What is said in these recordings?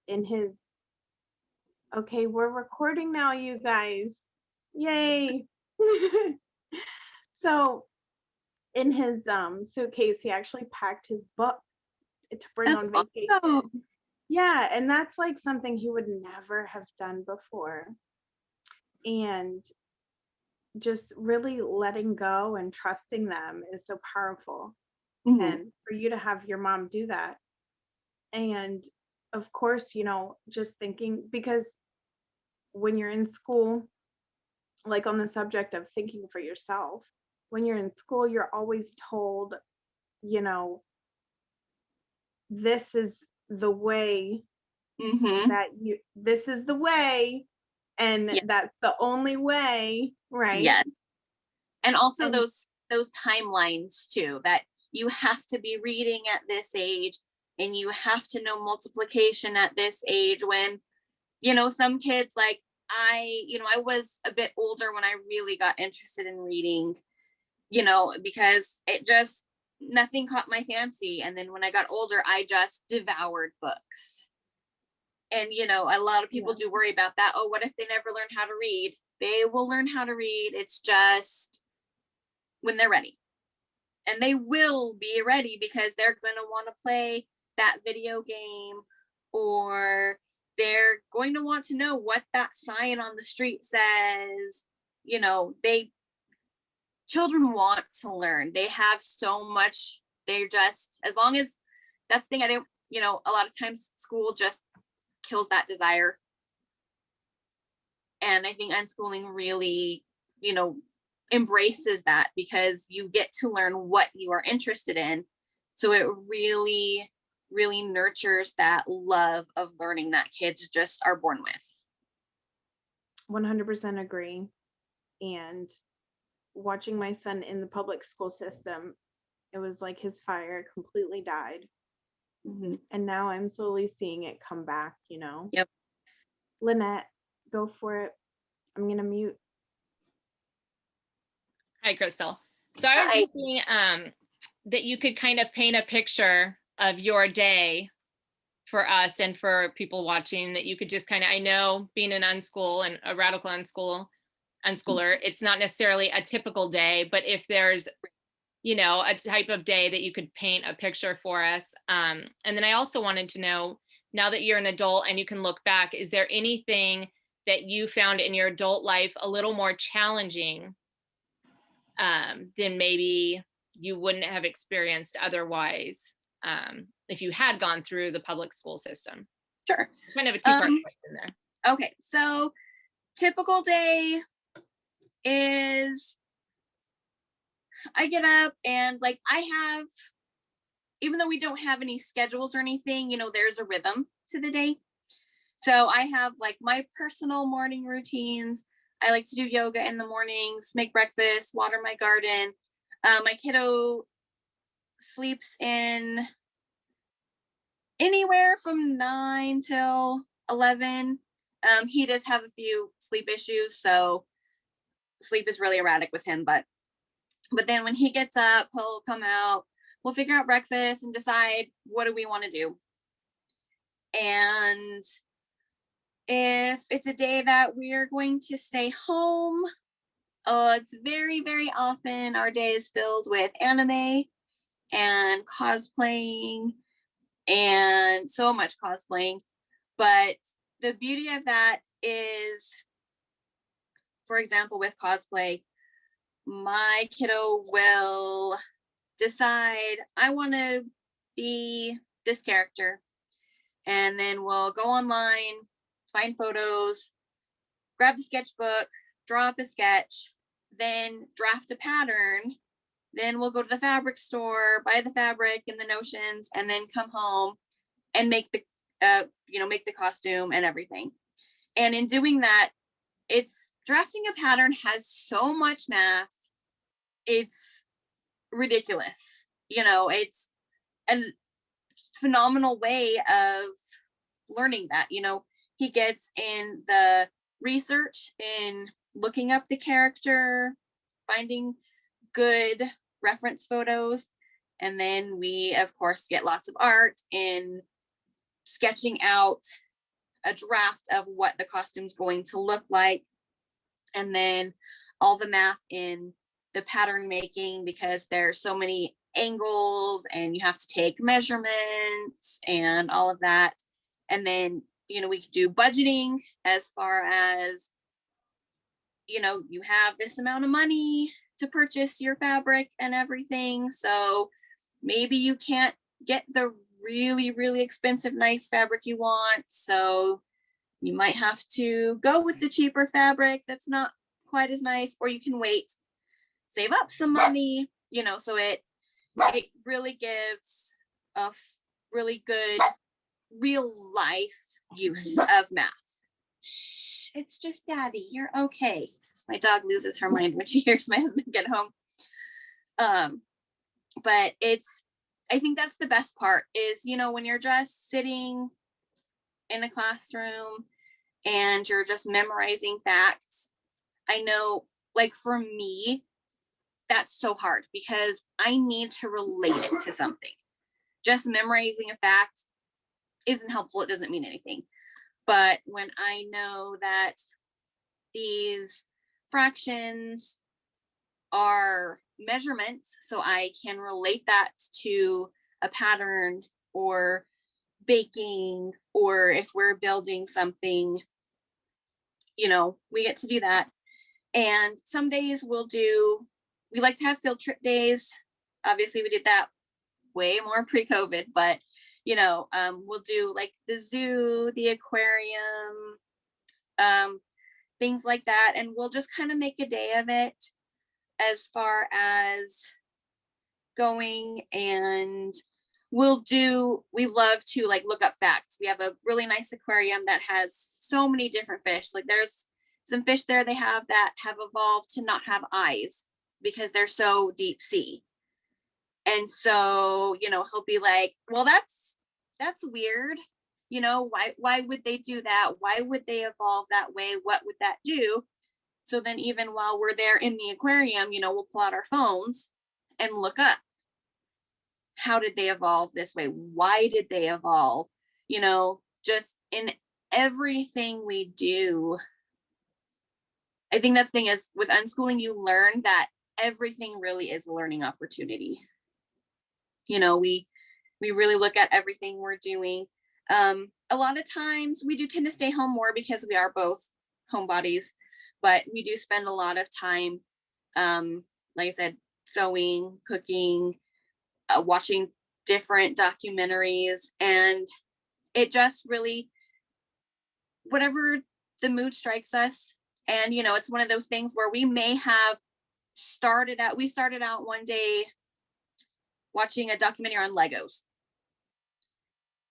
in his, okay, we're recording now, you guys. Yay. So in his suitcase, he actually packed his book to bring That's on vacation. awesome. Yeah, and that's like something he would never have done before. And just really letting go and trusting them is so powerful. Hmm. And for you to have your mom do that. And of course, just thinking, because when you're in school, like on the subject of thinking for yourself, when you're in school, you're always told, you know, this is the way Hmm. this is the way, and Yeah. that's the only way, right? Yes. And also And those timelines too, that you have to be reading at this age and you have to know multiplication at this age, when some kids, like I was a bit older when I really got interested in reading, because it just nothing caught my fancy. And then when I got older, I just devoured books. And a lot of people yeah, do worry about that. Oh, what if they never learn how to read? They will learn how to read. It's just when they're ready. And they will be ready because they're going to want to play that video game, or they're going to want to know what that sign on the street says. They children want to learn. They have so much. They're just, as long as that's the thing, I don't, a lot of times school just kills that desire. And I think unschooling really, you know, embraces that, because you get to learn what you are interested in. So it really, really nurtures that love of learning that kids just are born with. 100% agree. And watching my son in the public school system, it was like his fire completely died. Mm-hmm. And now I'm slowly seeing it come back. Yep. Lynette, go for it. I'm going to mute. Hi, Crystal. So I was Hi. thinking that you could kind of paint a picture of your day for us and for people watching, that you could just kind of, I know being an unschool and a radical unschooler, it's not necessarily a typical day, but if there's, a type of day that you could paint a picture for us. And then I also wanted to know, now that you're an adult and you can look back, is there anything that you found in your adult life a little more challenging then maybe you wouldn't have experienced otherwise, if you had gone through the public school system? Sure. Kind of a two-part question there. Okay. So typical day is, I get up and, like, I have, even though we don't have any schedules or anything, there's a rhythm to the day. So I have like my personal morning routines. I like to do yoga in the mornings, make breakfast, water my garden. My kiddo sleeps in anywhere from 9 till 11. He does have a few sleep issues, so sleep is really erratic with him. But then when he gets up, he'll come out. We'll figure out breakfast and decide what do we want to do. And if it's a day that we're going to stay home, it's very, very often our day is filled with anime and cosplaying, and so much cosplaying. But the beauty of that is, for example, with cosplay, my kiddo will decide, I want to be this character. And then we'll go online, find photos, grab the sketchbook, draw up a sketch, then draft a pattern. Then we'll go to the fabric store, buy the fabric and the notions, and then come home and make the make the costume and everything. And in doing that, it's drafting a pattern has so much math. It's ridiculous. It's a phenomenal way of learning that. He gets in the research, in looking up the character, finding good reference photos, and then we of course get lots of art in sketching out a draft of what the costume's going to look like. And then all the math in the pattern making, because there's so many angles and you have to take measurements and all of that. And then, we could do budgeting as far as, you have this amount of money to purchase your fabric and everything. So maybe you can't get the really, really expensive, nice fabric you want. So you might have to go with the cheaper fabric that's not quite as nice, or you can wait, save up some money, so it really gives a really good real life use of math. Shh, it's just Daddy, you're okay. My dog loses her mind when she hears my husband get home. But I think that's the best part is, when you're just sitting in a classroom and you're just memorizing facts. I know, like for me, that's so hard because I need to relate it to something. Just memorizing a fact isn't helpful. It doesn't mean anything. But when I know that these fractions are measurements, so I can relate that to a pattern or baking, or if we're building something, we get to do that. And some days we like to have field trip days. Obviously we did that way more pre-COVID, but we'll do like the zoo, the aquarium, things like that. And we'll just kind of make a day of it as far as going, and we love to like look up facts. We have a really nice aquarium that has so many different fish. Like there's some fish there they have that have evolved to not have eyes because they're so deep sea. And so, he'll be like, well, that's weird. Why would they do that? Why would they evolve that way? What would that do? So then even while we're there in the aquarium, we'll pull out our phones and look up. How did they evolve this way? Why did they evolve? Just in everything we do. I think that the thing is with unschooling, you learn that everything really is a learning opportunity. We really look at everything we're doing. A lot of times we do tend to stay home more because we are both homebodies, but we do spend a lot of time, like I said, sewing, cooking, watching different documentaries, and it just really, whatever the mood strikes us. And it's one of those things where we started out one day watching a documentary on Legos,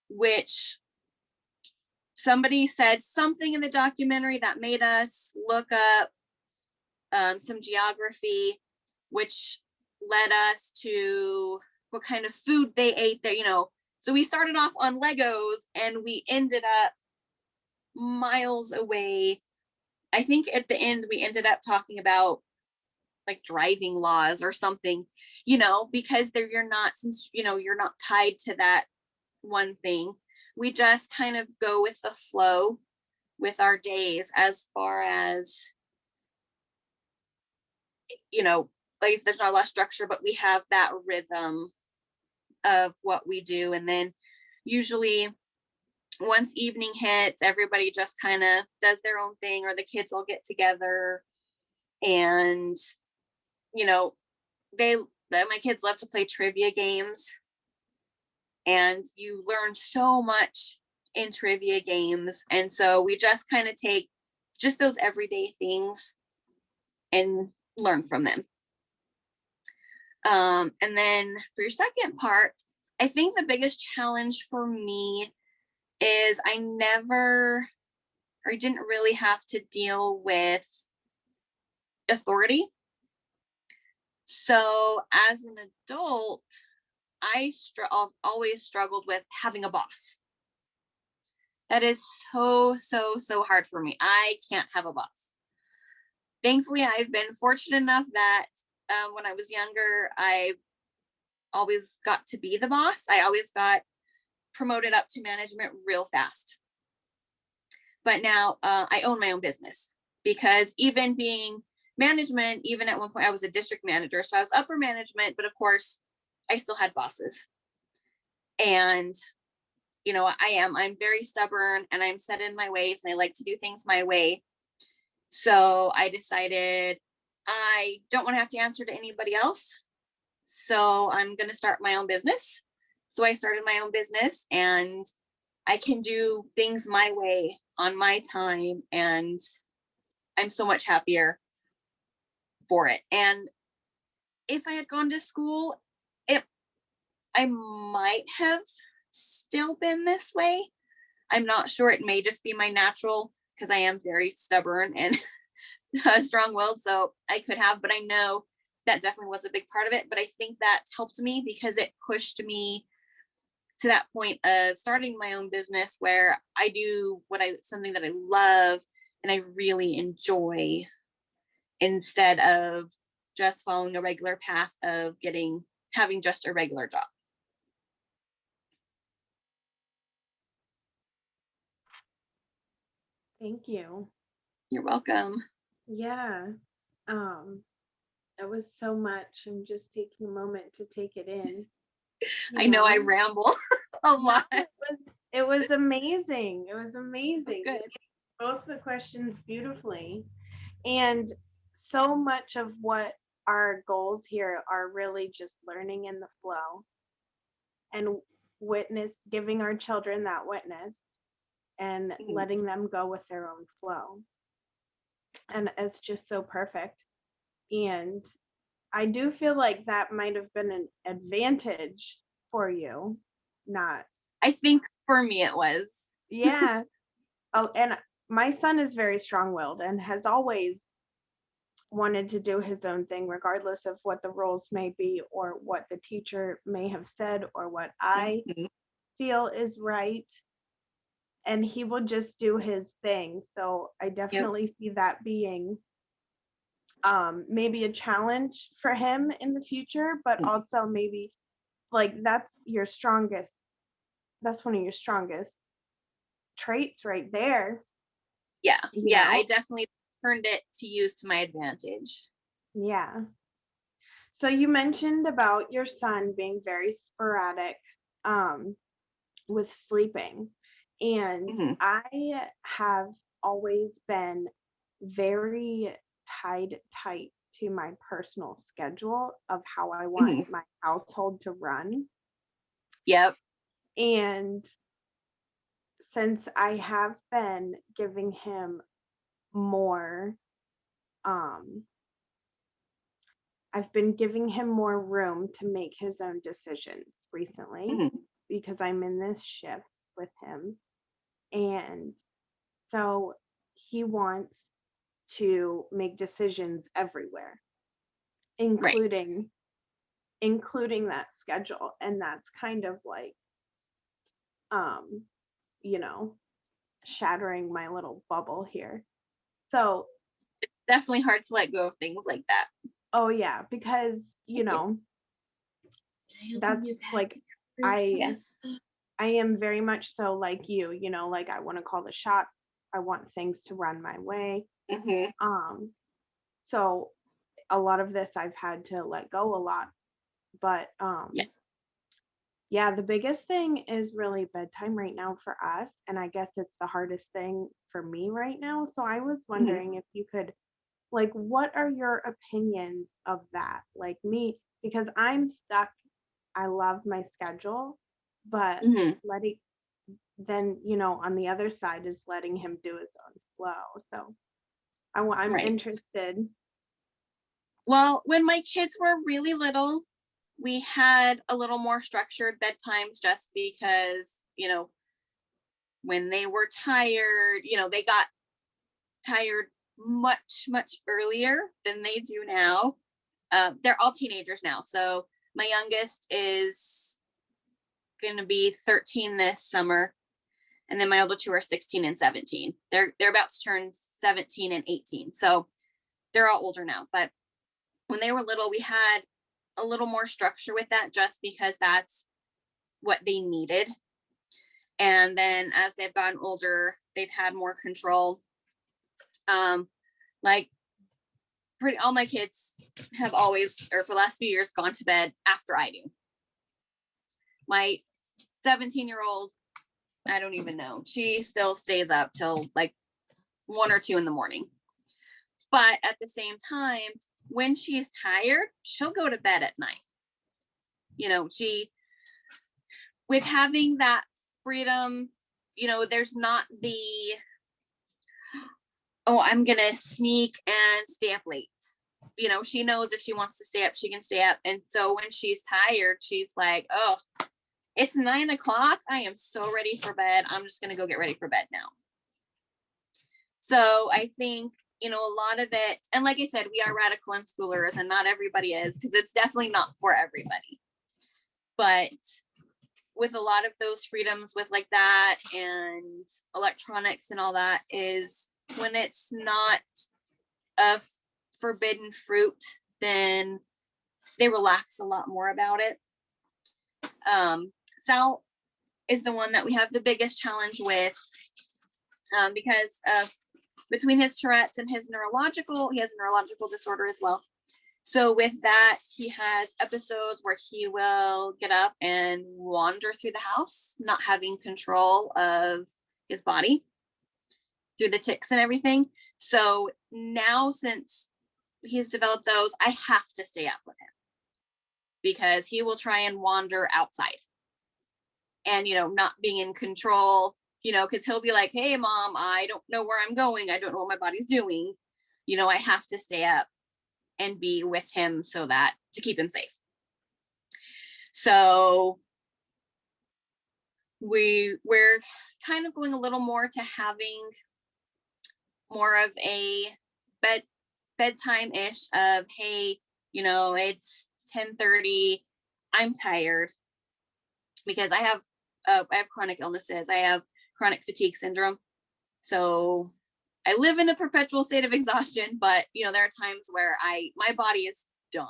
which somebody said something in the documentary that made us look up some geography, which led us to what kind of food they ate there. So we started off on Legos and we ended up miles away. I think at the end we ended up talking about like driving laws or something, because you're not tied to that one thing. We just kind of go with the flow with our days as far as, like I said, there's not a lot of structure, but we have that rhythm of what we do. And then usually once evening hits, everybody just kind of does their own thing, or the kids all get together. And my kids love to play trivia games, and you learn so much in trivia games. And so we just kind of take just those everyday things and learn from them. And then for your second part, I think the biggest challenge for me is I didn't really have to deal with authority. So as an adult, I've always struggled with having a boss. That is so hard for me. I can't have a boss. Thankfully, I've been fortunate enough that when I was younger, I always got to be the boss. I always got promoted up to management real fast. but now I own my own business, because even being management, even at one point I was a district manager, so I was upper management, but of course I still had bosses. And I'm very stubborn, and I'm set in my ways, and I like to do things my way. So I decided I don't want to have to answer to anybody else, so I'm going to start my own business. So I started my own business, and I can do things my way on my time, and I'm so much happier for it. And if I had gone to school, I might have still been this way. I'm not sure. It may just be my natural, because I am very stubborn and strong-willed, so I could have, but I know that definitely was a big part of it. But I think that's helped me, because it pushed me to that point of starting my own business, where I do something that I love and I really enjoy, instead of just following a regular path of having just a regular job. Thank you. You're welcome. Yeah. Um, it was so much. I'm just taking a moment to take it in. I know I ramble a lot. It was amazing. It was amazing. Good. Both the questions beautifully. And so much of what our goals here are really just learning in the flow and giving our children that witness and letting them go with their own flow. And it's just so perfect. And I do feel like that might have been an advantage for you. Not. I think for me it was. Yeah. Oh, and my son is very strong-willed and has always wanted to do his own thing, regardless of what the rules may be or what the teacher may have said or what I feel is right. And he will just do his thing. So I definitely see that being maybe a challenge for him in the future, but also maybe like that's one of your strongest traits right there. Yeah. You know? I definitely turned it to use to my advantage. Yeah. So you mentioned about your son being very sporadic with sleeping. And I have always been very tied tight to my personal schedule of how I want my household to run. Yep. And since I have been giving him more, I've been giving him more room to make his own decisions recently because I'm in this shift with him. And so he wants to make decisions everywhere, including that schedule. And that's kind of like, you know, shattering my little bubble here. So it's definitely hard to let go of things like that. Oh yeah, because that's like I am very much so like you, like I want to call the shots. I want things to run my way. So a lot of this I've had to let go a lot. But yeah, the biggest thing is really bedtime right now for us. And I guess it's the hardest thing for me right now. So I was wondering if you could, like, what are your opinions of that? Like me, because I'm stuck. I love my schedule, but on the other side is letting him do his own flow. So I'm interested. Well, when my kids were really little, we had a little more structured bedtimes, just because, when they were tired, they got tired much, much earlier than they do now. They're all teenagers now. So my youngest is going to be 13 this summer. And then my older two are 16 and 17. They're about to turn 17 and 18. So they're all older now. But when they were little, we had a little more structure with that, just because that's what they needed. And then as they've gotten older, they've had more control. Like all my kids have always, or for the last few years, gone to bed after I do. My 17-year-old, I don't even know. She still stays up till like 1 or 2 in the morning. But at the same time, when she's tired, she'll go to bed at night. You know, with having that freedom, you know, there's not the, oh, I'm going to sneak and stay up late. You know, she knows if she wants to stay up, she can stay up. And so when she's tired, she's like, oh, it's 9 o'clock. I am so ready for bed. I'm just going to go get ready for bed now. So I think, you know, a lot of it, and like I said, we are radical unschoolers and not everybody is, because it's definitely not for everybody. But with a lot of those freedoms with like that and electronics and all that, is when it's not a forbidden fruit, then they relax a lot more about it. Sal is the one that we have the biggest challenge with, because of between his Tourette's and his he has a neurological disorder as well. So with that, he has episodes where he will get up and wander through the house, not having control of his body through the tics and everything. So now, since he's developed those, I have to stay up with him because he will try and wander outside and, you know, not being in control, you know, because he'll be like, hey, Mom, I don't know where I'm going. I don't know what my body's doing. You know, I have to stay up and be with him so that to keep him safe. So we're kind of going a little more to having more of a bedtime ish of, hey, you know, it's 10:30. I'm tired because I have chronic illnesses. I have chronic fatigue syndrome. So I live in a perpetual state of exhaustion, but you know, there are times where my body is done.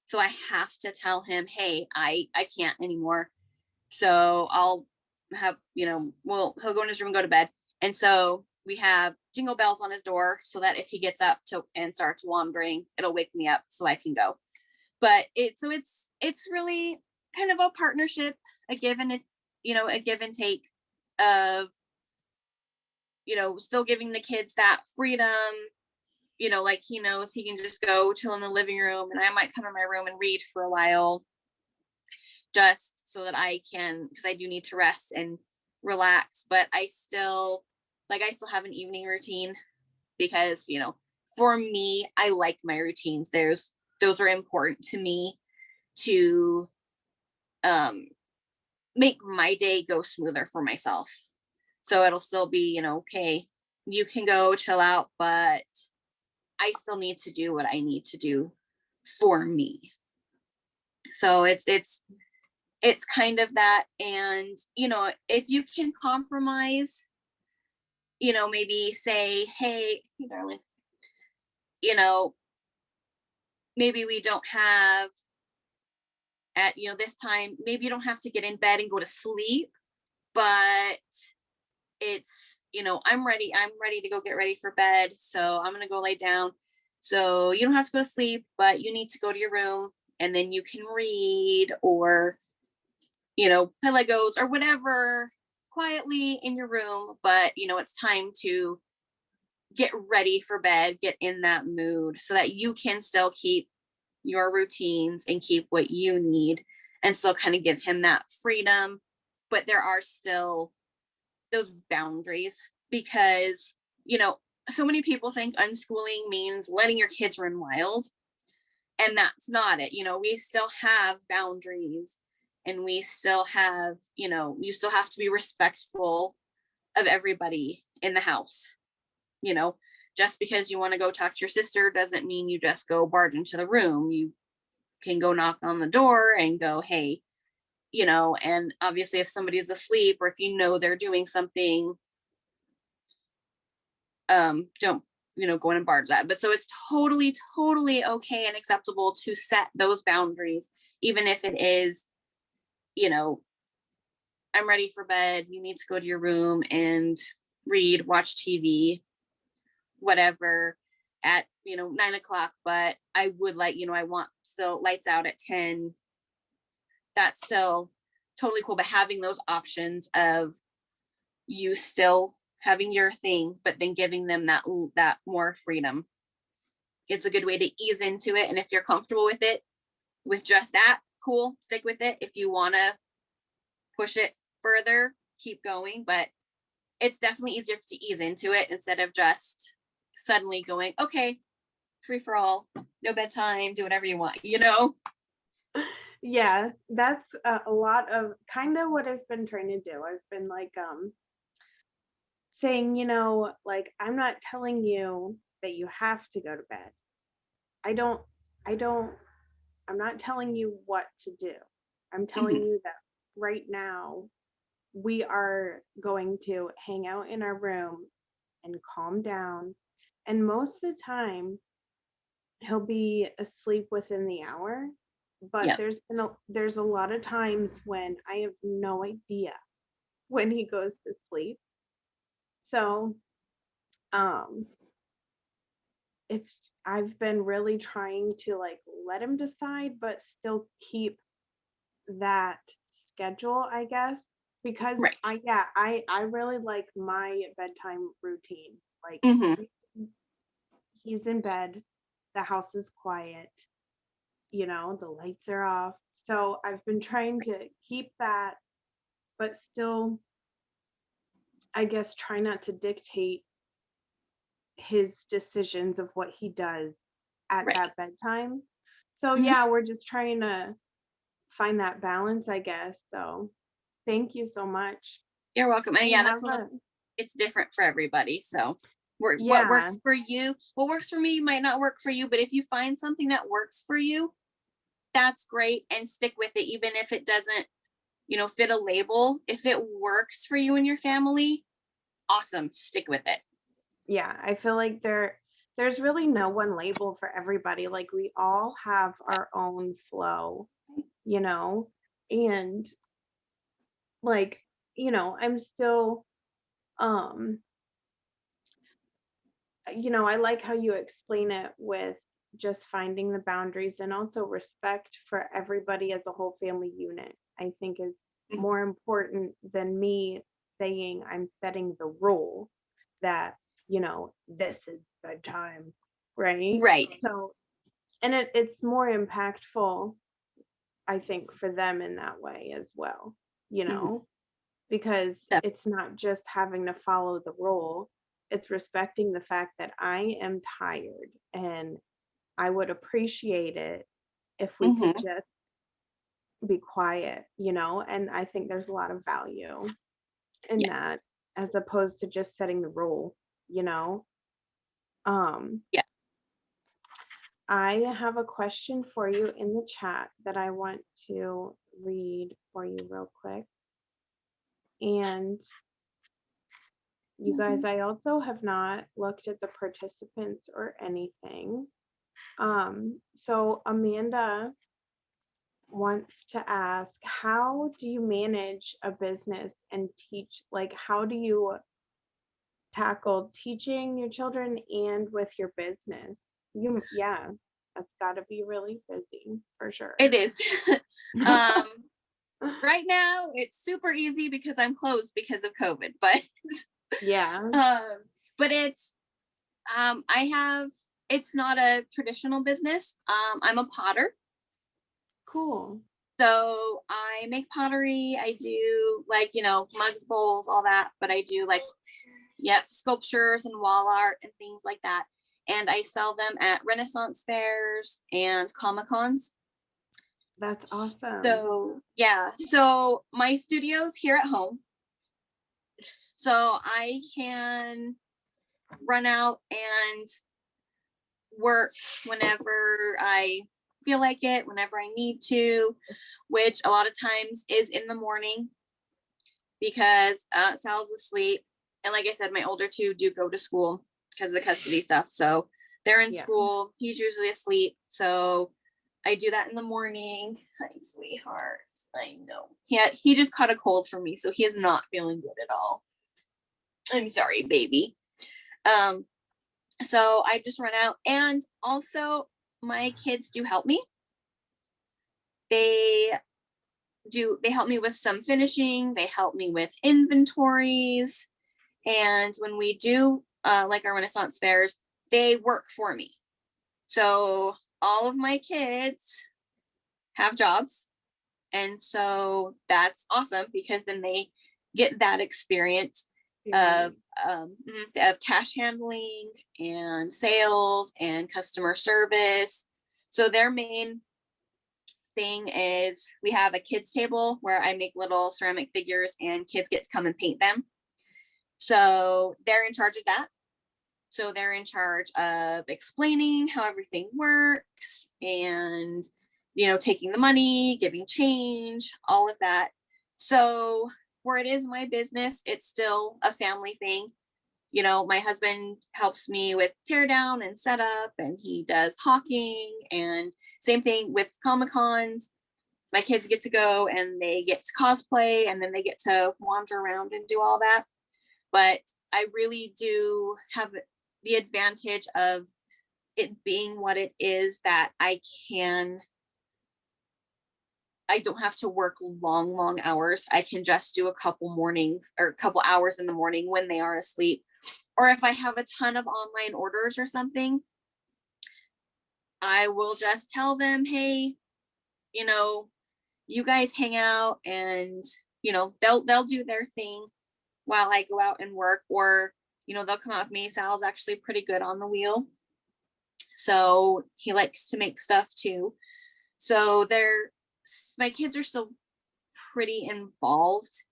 So I have to tell him, hey, I can't anymore. So I'll have, you know, he'll go in his room and go to bed. And so we have jingle bells on his door so that if he gets up and starts wandering, it'll wake me up so I can go. But it's really kind of a partnership, a give and take of, you know, still giving the kids that freedom, you know, like he knows he can just go chill in the living room and I might come in my room and read for a while just so that I can, because I do need to rest and relax, but I still have an evening routine because, you know, for me, I like my routines. Those are important to me to make my day go smoother for myself. So it'll still be, you know, okay, you can go chill out, but I still need to do what I need to do for me. So it's kind of that. And, you know, if you can compromise, you know, maybe say, hey, darling, you know, maybe we don't have at, you know, this time, maybe you don't have to get in bed and go to sleep, but it's, you know, I'm ready to go get ready for bed. So I'm going to go lay down. So you don't have to go to sleep, but you need to go to your room and then you can read or, you know, play Legos or whatever quietly in your room. But, you know, it's time to get ready for bed, get in that mood so that you can still keep your routines and keep what you need and still kind of give him that freedom. But there are still those boundaries because, you know, so many people think unschooling means letting your kids run wild. And that's not it. You know, we still have boundaries and we still have, you know, you still have to be respectful of everybody in the house. You know, just because you want to go talk to your sister doesn't mean you just go barge into the room. You can go knock on the door and go, hey, you know, and obviously if somebody's asleep or if you know they're doing something, don't, you know, go in and barge that. But so it's totally okay and acceptable to set those boundaries, even if it is, you know, I'm ready for bed. You need to go to your room and read, watch TV, whatever at, 9 o'clock. But I would like, I want still lights out at 10. That's still totally cool. But having those options of you still having your thing, but then giving them that more freedom. It's a good way to ease into it. And if you're comfortable with it, with just that, cool, stick with it. If you want to push it further, keep going. But it's definitely easier to ease into it instead of just suddenly going, okay, free for all, no bedtime, do whatever you want, Yeah, that's a lot of kind of what I've been trying to do. I've been like saying, like, I'm not telling you that you have to go to bed. I don't I don't I'm not telling you what to do. I'm telling Mhm. you that right now we are going to hang out in our room and calm down. And most of the time he'll be asleep within the hour, but Yep. there's a lot of times when I have no idea when he goes to sleep. So, um it's I've been really trying to like let him decide but still keep that schedule, I guess, because Right. I really like my bedtime routine. Like Hmm. he's in bed, the house is quiet, the lights are off. So I've been trying to keep that, but still, I guess, try not to dictate his decisions of what he does at Right. that bedtime. So Hmm. yeah, we're just trying to find that balance, I guess. So thank you so much. You're welcome. And I yeah, that's have one of a those, it's different for everybody. So what Yeah, works for you, what works for me might not work for you. But if you find something that works for you, that's great, and stick with it, even if it doesn't, fit a label. If it works for you and your family, awesome. Stick with it. yeah. I feel like there's really no one label for everybody. Like we all have our own flow, you know, and like, I'm still um I like how you explain it with just finding the boundaries and also respect for everybody as a whole family unit, I think is more important than me saying I'm setting the rule that, this is bedtime, right? Right. So, and it's more impactful, I think, for them in that way as well, you Hmm. know? Because it's not just having to follow the rule, it's respecting the fact that I am tired and I would appreciate it if we could Hmm. just be quiet, and I think there's a lot of value in Yeah. that as opposed to just setting the rule, you know. Um Yeah. I have a question for you in the chat that I want to read for you real quick. And you guys, Mhm. I also have not looked at the participants or anything. So Amanda wants to ask, how do you manage a business and teach? Like, how do you tackle teaching your children and with your business? Yeah, that's got to be really busy for sure. It is. um, right now, it's super easy because I'm closed because of COVID, but Yeah, um, but I have, it's not a traditional business. I'm a potter. cool. So I make pottery. I do like, mugs, bowls, all that, but I do like, yep, sculptures and wall art and things like that. And I sell them at Renaissance fairs and Comic Cons. That's awesome. So yeah, so my studio's here at home. So I can run out and work whenever I feel like it, whenever I need to, which a lot of times is in the morning because Sal's asleep. And like I said, my older two do go to school because of the custody stuff. So they're in Yeah. school. He's usually asleep. So I do that in the morning. Hi, sweetheart. I know. He just caught a cold from me, so he is not feeling good at all. I'm sorry, baby. So I just run out, and also my kids do help me. They they help me with some finishing, they help me with inventories, and when we do like our Renaissance fairs, they work for me. So all of my kids have jobs, and so that's awesome because then they get that experience of of cash handling and sales and customer service. So their main thing is we have a kids table where I make little ceramic figures and kids get to come and paint them. So they're in charge of that. So they're in charge of explaining how everything works and, taking the money, giving change, all of that. So where it is my business, it's still a family thing. My husband helps me with tear down and setup, and he does hawking, and same thing with Comic Cons. My kids get to go and they get to cosplay, and then they get to wander around and do all that. But I really do have the advantage of it being what it is, that I don't have to work long hours. I can just do a couple mornings or a couple hours in the morning when they are asleep. Or if I have a ton of online orders or something, I will just tell them, hey, you guys hang out, and they'll do their thing while I go out and work. Or they'll come out with me. Sal's actually pretty good on the wheel, so he likes to make stuff too. So my kids are still pretty involved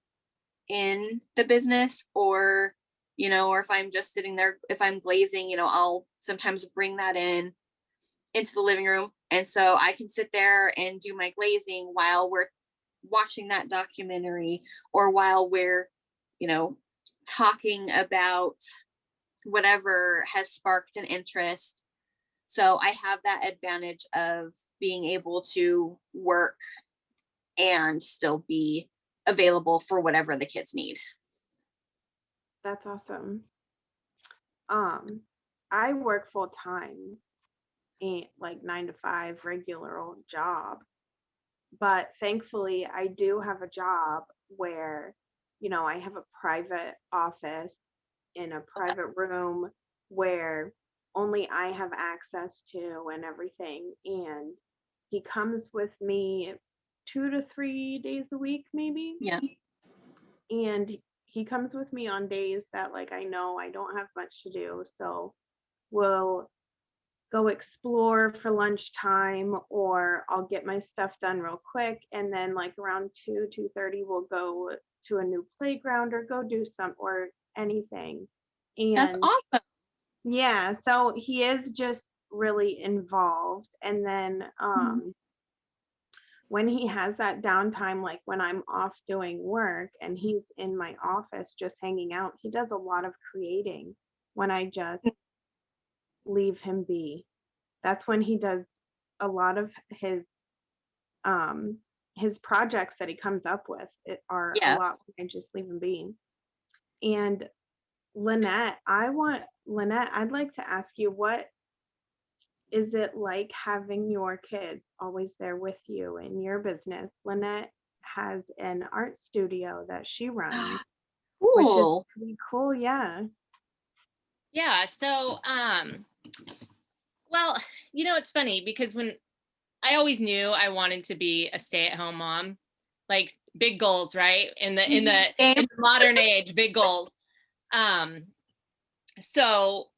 in the business. Or or if I'm just sitting there, if I'm glazing, I'll sometimes bring that into the living room, and so I can sit there and do my glazing while we're watching that documentary, or while we're talking about whatever has sparked an interest. So I have that advantage of being able to work and still be available for whatever the kids need. That's awesome. I work full time and like 9 to 5 regular old job, but thankfully I do have a job where, I have a private office in a private room where only I have access to and everything. And he comes with me 2 to 3 days a week, maybe. Yeah. And he comes with me on days that like I know I don't have much to do. So we'll go explore for lunchtime, or I'll get my stuff done real quick, and then like around 2:30 we'll go to a new playground or go do some or anything. That's And awesome. yeah, so he is just really involved. And then when he has that downtime, like when I'm off doing work and he's in my office just hanging out, he does a lot of creating when I just leave him be. That's when he does a lot of his projects that he comes up with are a Yeah. lot when I just leave him be. And Lynette, I'd like to ask you, what is it like having your kids always there with you in your business? Lynette has an art studio that she runs, which is Cool. pretty cool. Yeah. Yeah. So, well, it's funny because when I always knew I wanted to be a stay-at-home mom, like big goals, right? In the modern age, big goals. So,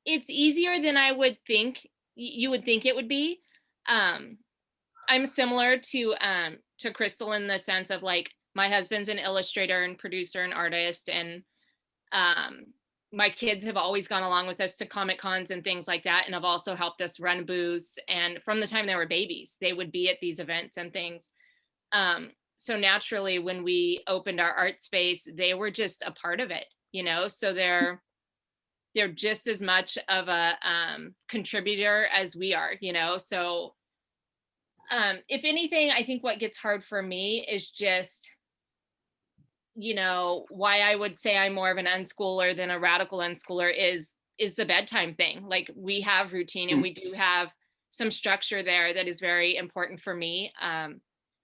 it's easier than I would think you would think it would be. I'm similar to Crystal in the sense of like my husband's an illustrator and producer and artist, and my kids have always gone along with us to Comic Cons and things like that, and have also helped us run booths. And from the time they were babies, they would be at these events and things. So naturally, when we opened our art space, they were just a part of it, so they're they're just as much of a contributor as we are, so if anything, I think what gets hard for me is just, why I would say I'm more of an unschooler than a radical unschooler is the bedtime thing. Like, we have routine and we do have some structure there that is very important for me.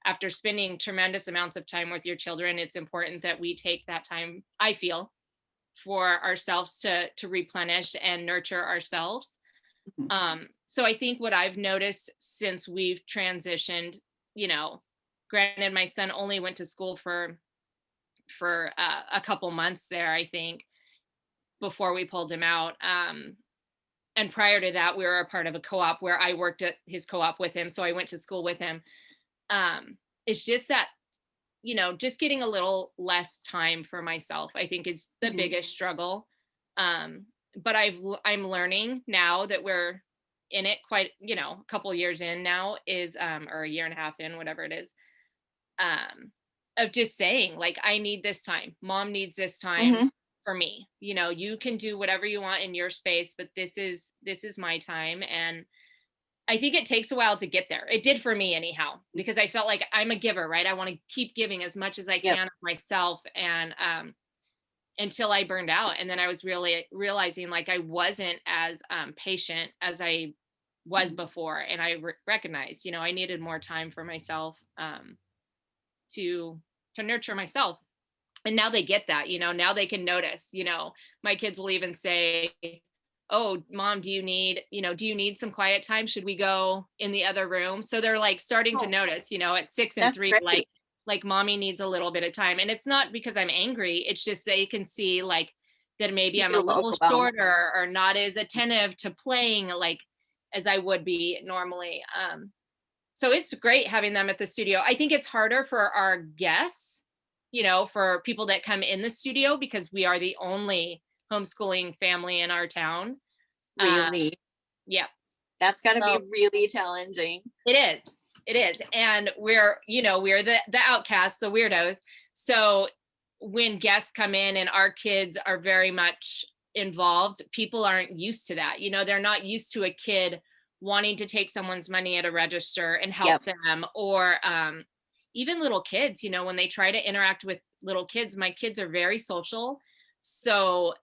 After spending tremendous amounts of time with your children, it's important that we take that time, I feel, for ourselves to replenish and nurture ourselves. So I think what I've noticed since we've transitioned, granted, my son only went to school for a couple months there, I think, before we pulled him out. And prior to that, we were a part of a co-op where I worked at his co-op with him. So I went to school with him. It's just that, just getting a little less time for myself, I think, is the biggest struggle. But I'm learning now that we're in it quite, a couple years in now is, or a year and a half in, whatever it is, of just saying, like, I need this time. Mom needs this time for me. You can do whatever you want in your space, but this is my time. And I think it takes a while to get there. It did for me anyhow, because I felt like I'm a giver, right? I want to keep giving as much as I can of myself, and until I burned out. And then I was really realizing, like, I wasn't as patient as I was before. And I recognized, I needed more time for myself, to nurture myself. And now they get that, now they can notice, my kids will even say, oh, Mom, do you need some quiet time? Should we go in the other room? So they're like starting to notice, at 6 and That's 3, great. like Mommy needs a little bit of time. And it's not because I'm angry. It's just they can see, like, that maybe You I'm a feel little overwhelmed. shorter or not as attentive to playing, like, as I would be normally. So it's great having them at the studio. I think it's harder for our guests, for people that come in the studio, because we are the only homeschooling family in our town. Really? Yeah. That's got to be So really challenging. it is. And we're the outcasts, the weirdos. So when guests come in and our kids are very much involved, people aren't used to that. They're not used to a kid wanting to take someone's money at a register and help them, or even little kids, when they try to interact with little kids. My kids are very social. So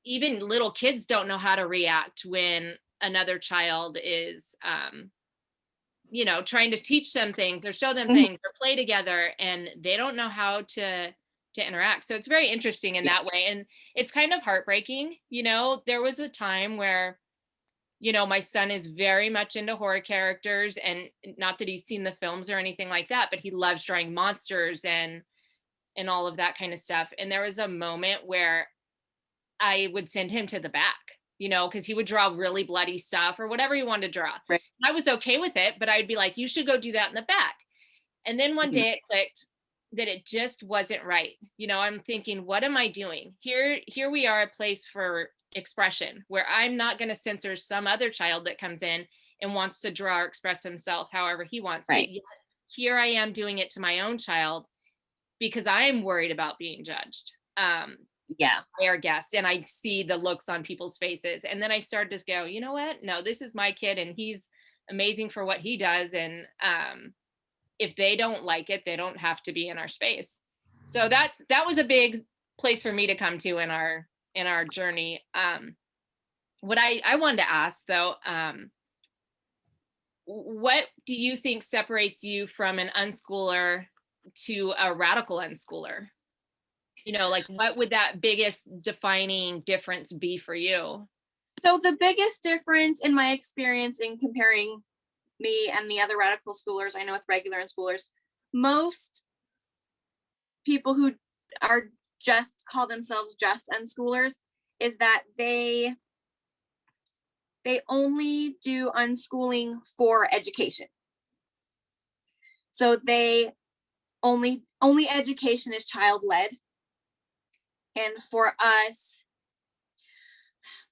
even little kids don't know how to react when another child is, trying to teach them things or show them things or play together, and they don't know how to interact. So it's very interesting in that way. And it's kind of heartbreaking. There was a time where, my son is very much into horror characters, and not that he's seen the films or anything like that, but he loves drawing monsters and all of that kind of stuff. And there was a moment where I would send him to the back, because he would draw really bloody stuff or whatever he wanted to draw. Right. I was okay with it, but I'd be like, you should go do that in the back. And then one day it clicked that it just wasn't right. I'm thinking, what am I doing? Here we are, a place for expression where I'm not going to censor some other child that comes in and wants to draw or express himself however he wants. Right. But yet, here I am doing it to my own child because I'm worried about being judged. By our guests, and I see the looks on people's faces, and then I started to go, you know what? No, this is my kid, and he's amazing for what he does, and if they don't like it, they don't have to be in our space. So that was a big place for me to come to in our journey. What I wanted to ask though, what do you think separates you from an unschooler to a radical unschooler? Like, what would that biggest defining difference be for you? So the biggest difference in my experience in comparing me and the other radical schoolers I know with regular unschoolers, most people who are just call themselves just unschoolers, is that they only do unschooling for education. So they only education is child led. And for us,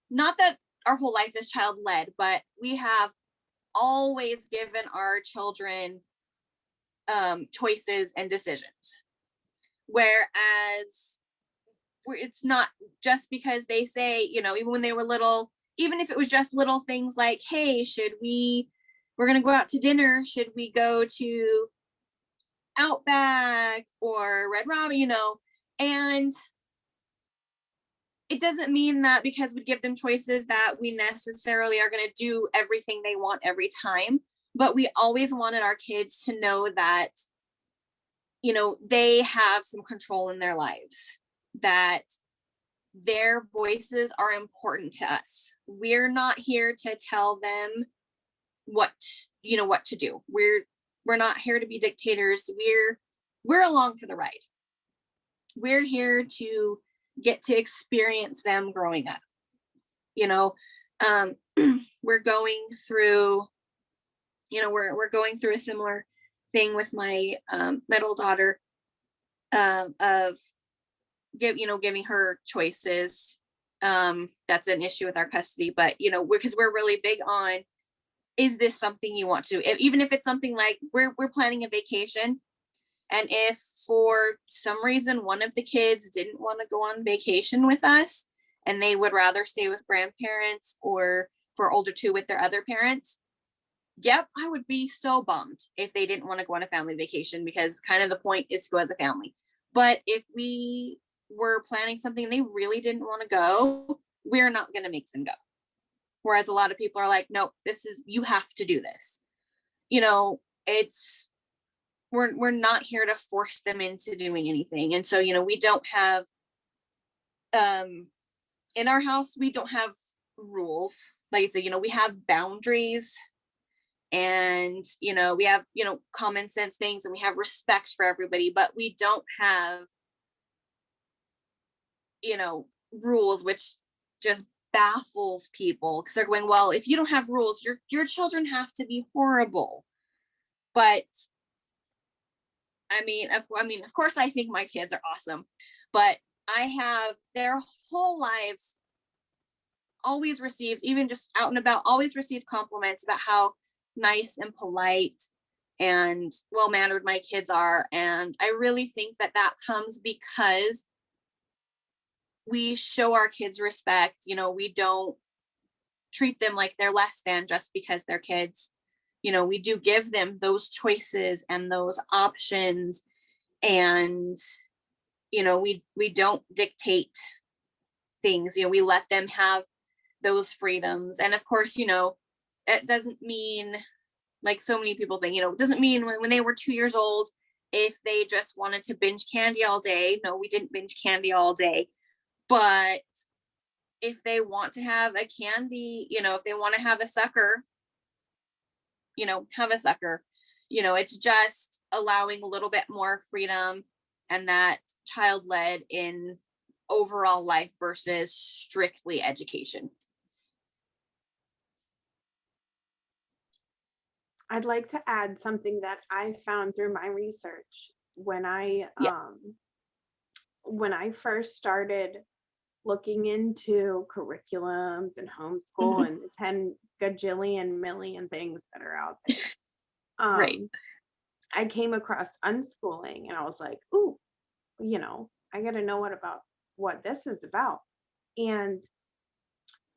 not that our whole life is child led, but we have always given our children choices and decisions. Whereas it's not just because they say, even when they were little, even if it was just little things like, hey, we're going to go out to dinner. Should we go to Outback or Red Robin, and it doesn't mean that because we give them choices that we necessarily are going to do everything they want every time. But we always wanted our kids to know that, they have some control in their lives, that their voices are important to us. We're not here to tell them what to do. We're not here to be dictators. We're along for the ride. We're here to get to experience them growing up. We're going through, we're going through a similar thing with my middle daughter, of giving her choices. That's an issue with our custody, but because we're really big on, is this something you want to do? Even if it's something like we're planning a vacation, and if for some reason one of the kids didn't want to go on vacation with us and they would rather stay with grandparents, or for older two with their other parents, yep, I would be so bummed if they didn't want to go on a family vacation, because kind of the point is to go as a family. But if we were planning something they really didn't want to go, we're not going to make them go. Whereas a lot of people are like, nope, you have to do this. We're not here to force them into doing anything. And so, we don't have, in our house, we don't have rules. Like I said, we have boundaries, and, we have, common sense things, and we have respect for everybody, but we don't have, rules, which just baffles people, because they're going, well, if you don't have rules, your children have to be horrible. But I mean, of course, I think my kids are awesome, but I have their whole lives always received, even just out and about, always received compliments about how nice and polite and well-mannered my kids are. And I really think that comes because we show our kids respect. We don't treat them like they're less than just because they're kids. We do give them those choices and those options, and we don't dictate things. We let them have those freedoms. And of course, it doesn't mean, like so many people think, it doesn't mean when they were 2 years old, if they just wanted to binge candy all day. No, we didn't binge candy all day. But if they want to have a candy, if they want to have a sucker, have a sucker. It's just allowing a little bit more freedom, and that child-led in overall life versus strictly education. I'd like to add something that I found through my research when I first started looking into curriculums and homeschool, Mhm. and the 10 gajillion million things that are out there. Right. I came across unschooling, and I was like, ooh, I got to know what this is about. And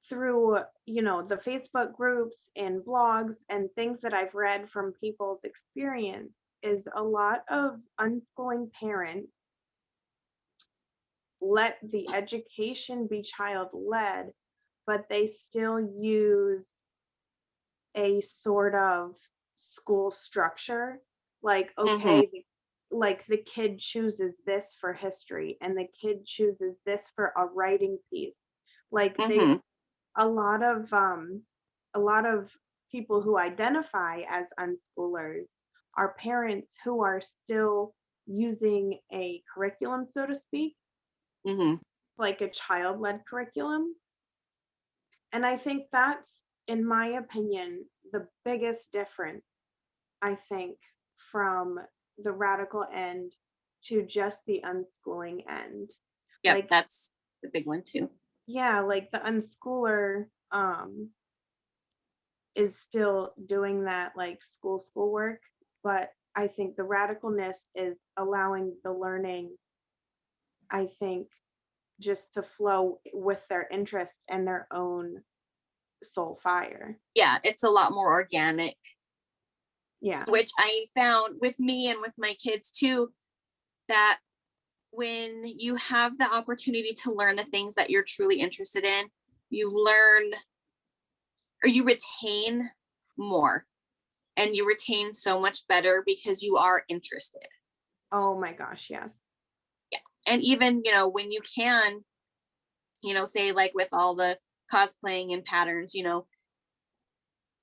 through, the Facebook groups and blogs and things that I've read from people's experience, is a lot of unschooling parents let the education be child led, but they still use a sort of school structure. Like, Mhm. okay, like the kid chooses this for history, and the kid chooses this for a writing piece. Like Mhm. a lot of a lot of people who identify as unschoolers are parents who are still using a curriculum, so to speak, Mhm. like a child-led curriculum. And I think that's, in my opinion, the biggest difference, I think, from the radical end to just the unschooling end. Yep, Like, that's the big one too. yeah, like the unschooler is still doing that like schoolwork, but I think the radicalness is allowing the learning, I think, just to flow with their interests and their own soul fire. Yeah, it's a lot more organic, Yeah. which I found with me and with my kids too, that when you have the opportunity to learn the things that you're truly interested in, you learn or you retain more, and you retain so much better because you are interested. Oh my gosh, yes. And even, when you can, say like with all the cosplaying and patterns,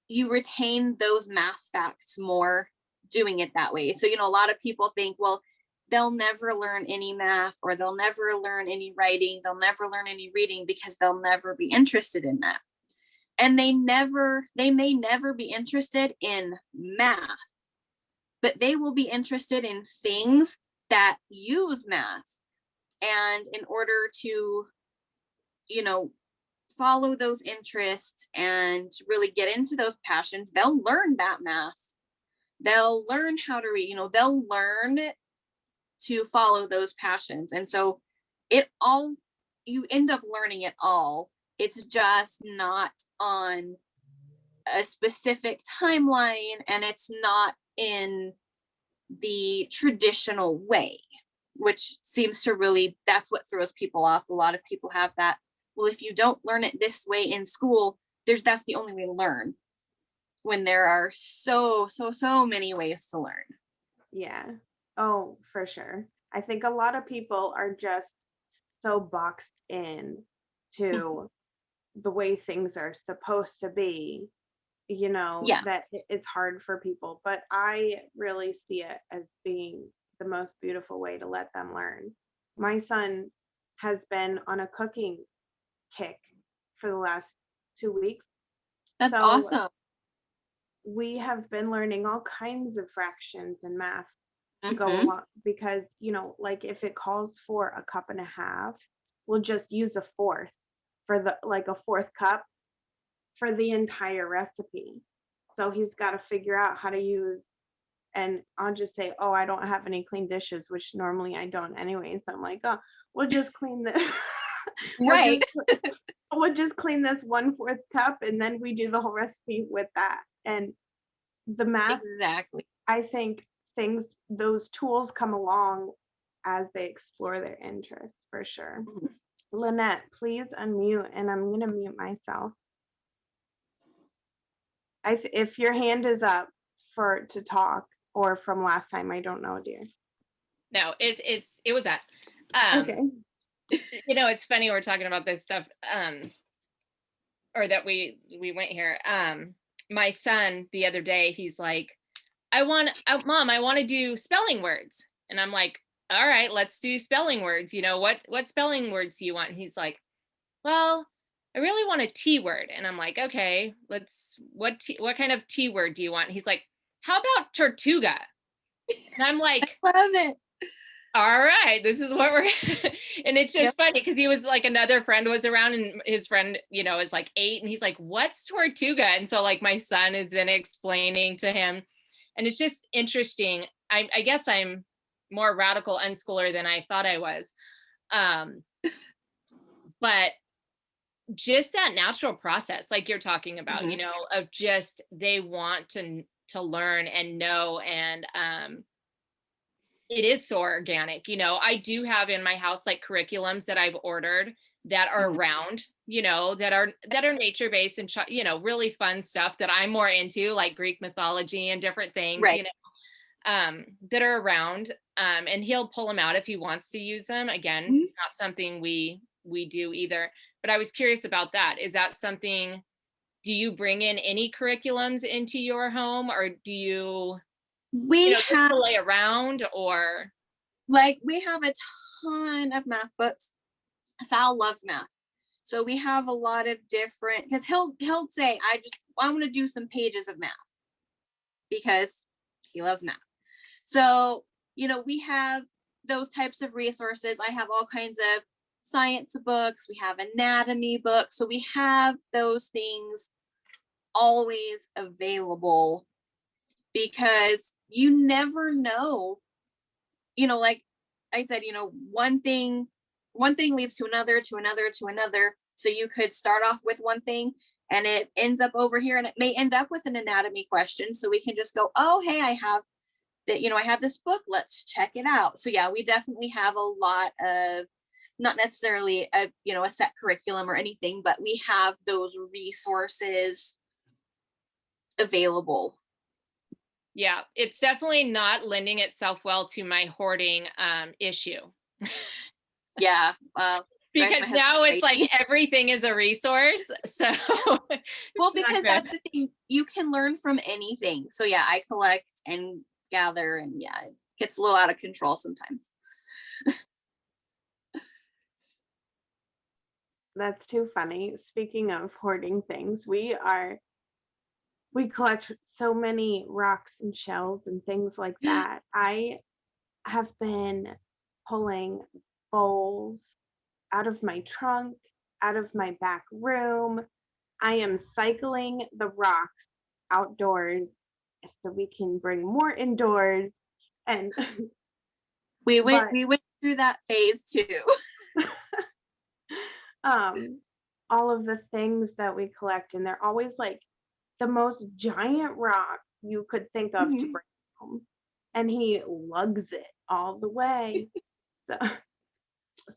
you retain those math facts more doing it that way. So, a lot of people think, well, they'll never learn any math, or they'll never learn any writing, they'll never learn any reading because they'll never be interested in that. And they may never be interested in math, but they will be interested in things that use math. And in order to, follow those interests and really get into those passions, they'll learn that math. They'll learn how to read, they'll learn to follow those passions. And so you end up learning it all. It's just not on a specific timeline, and it's not in the traditional way, which seems to really, that's what throws people off. A lot of people have that, well, if you don't learn it this way in school, that's the only way to learn, when there are so many ways to learn. Yeah. Oh, for sure. I think a lot of people are just so boxed in to the way things are supposed to be, Yeah. that it's hard for people. But I really see it as being the most beautiful way to let them learn. My son has been on a cooking kick for the last 2 weeks. That's So awesome. we have been learning all kinds of fractions and math to go Mhm. along, because like if it calls for a cup and a half, we'll just use a fourth for a fourth cup for the entire recipe. So he's got to figure out how to use, and I'll just say, oh, I don't have any clean dishes, which normally I don't anyway. So I'm like, oh, we'll just clean this. Right. We'll just clean this 1/4 cup, and then we do the whole recipe with that. And the math, Exactly. I think those tools come along as they explore their interests, for sure. Mhm. Lynette, please unmute, and I'm going to mute myself. If your hand is up to talk, or from last time, I don't know, dear. No, it was that. Okay. It's funny we're talking about this stuff, or that we went here. My son the other day, he's like, Mom, I want to do spelling words. And I'm like, all right, let's do spelling words. What spelling words do you want? And he's like, well, I really want a T word. And I'm like, okay, what kind of T word do you want? And he's like, how about Tortuga? And I'm like, Love it. all right, this is what we're and it's just Yep. funny because he was like, another friend was around, and his friend is like 8, and he's like, what's Tortuga? And so like my son is then explaining to him, and it's just interesting. I guess I'm more radical unschooler than I thought I was, but just that natural process like you're talking about, Mhm. Of just they want to learn and know, and it is so organic. I do have in my house like curriculums that I've ordered that are Mhm. round, that are nature based, and really fun stuff that I'm more into, like Greek mythology and different things, Right. that are around. And he'll pull them out if he wants to use them. Again, Mhm. it's not something we do either. But I was curious about that. Is that something? Do you bring in any curriculums into your home, or do you? We Just have to lay around, or we have a ton of math books. Sal loves math. So we have a lot of different, because he'll say, I want to do some pages of math, because he loves math. So, we have those types of resources. I have all kinds of science books. We have anatomy books. So we have those things always available, because you never know, like I said, one thing one thing leads to another, to another, to another. So you could start off with one thing and it ends up over here, and it may end up with an anatomy question. So we can just go, oh, hey, I have that, I have this book, let's check it out. So yeah, we definitely have a lot of, not necessarily a set curriculum or anything, but we have those resources available. Yeah, it's definitely not lending itself well to my hoarding issue. Yeah. Because now it's like everything is a resource. So well, because that's the thing, you can learn from anything. So yeah, I collect and gather, and yeah, it gets a little out of control sometimes. That's too funny. Speaking of hoarding things, we collect so many rocks and shells and things like that. I have been pulling bowls out of my trunk, out of my back room. I am cycling the rocks outdoors so we can bring more indoors. And we went through that phase too. all of the things that we collect, and they're always like the most giant rock you could think of to bring home. And he lugs it all the way.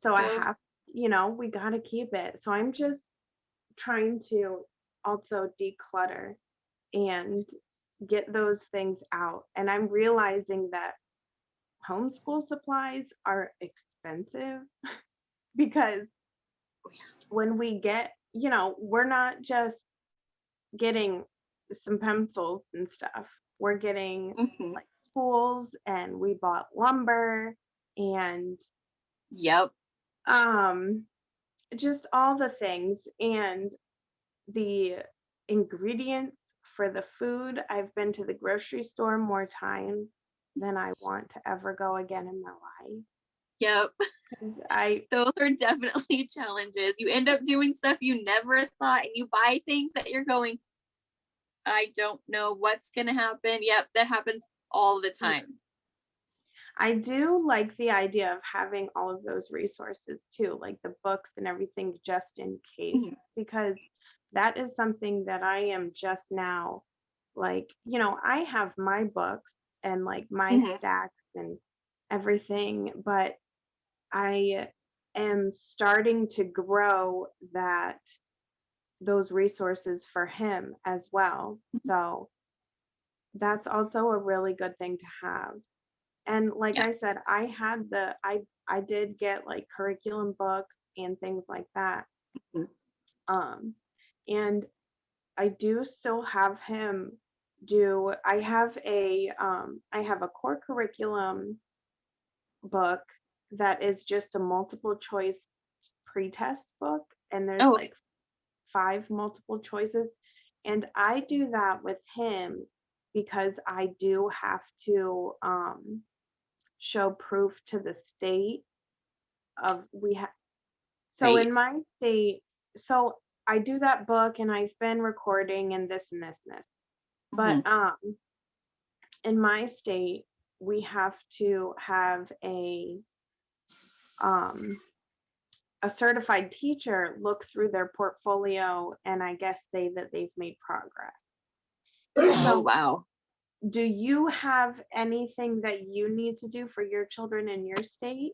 So I have, we got to keep it. So I'm just trying to also declutter and get those things out. And I'm realizing that homeschool supplies are expensive because when we get, we're not just getting some pencils and stuff. We're getting like tools, and we bought lumber and just all the things, and the ingredients for the food. I've been to the grocery store more times than I want to ever go again in my life. Those are definitely challenges. You end up doing stuff you never thought, and you buy things that you're going, I don't know what's gonna happen. Yep, that happens all the time. I do like the idea of having all of those resources too, like the books and everything, just in case, because that is something that I am just now, like, I have my books and like my stacks and everything, but I am starting to grow those resources for him as well. So that's also a really good thing to have. And like I said, I did get like curriculum books and things like that. And I do still have him I have a core curriculum book that is just a multiple choice pretest book, and there's like 5 multiple choices, and I do that with him because I do have to show proof to the state of so in my state, so I do that book and I've been recording and this and this and this. But in my state, we have to have a certified teacher look through their portfolio and I guess say that they've made progress. So wow. Do you have anything that you need to do for your children in your state?